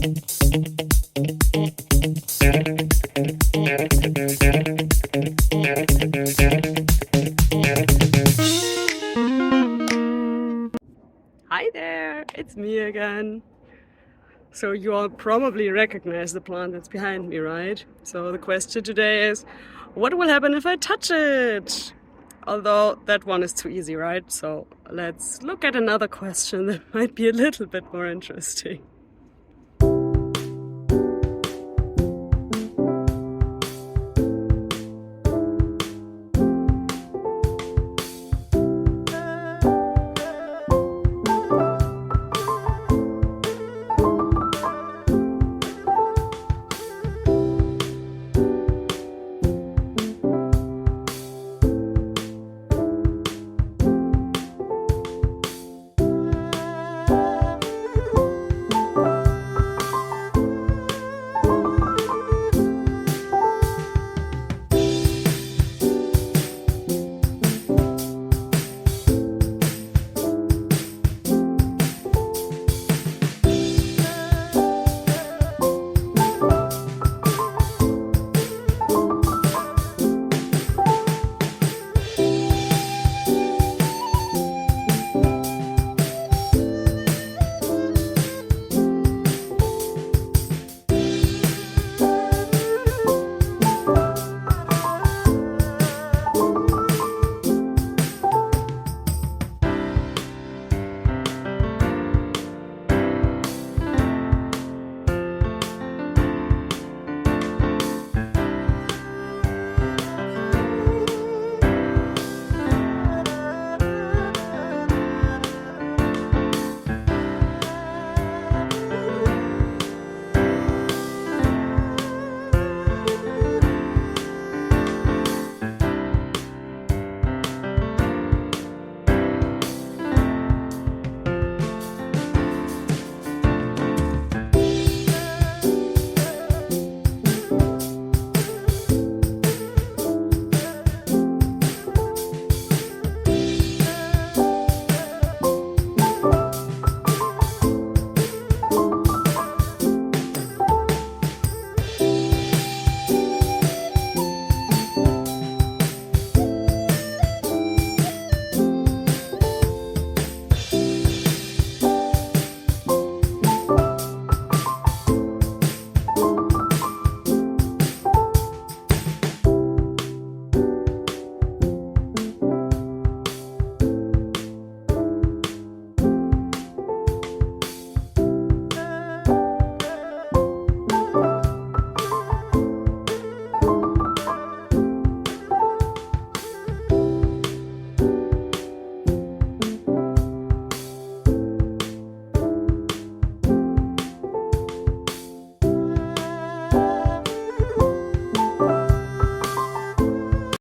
Hi there, it's me again. So you all probably recognize the plant that's behind me, right? So the question today is, what will happen if I touch it? Although that one is too easy, right? So let's look at another question that might be a little bit more interesting.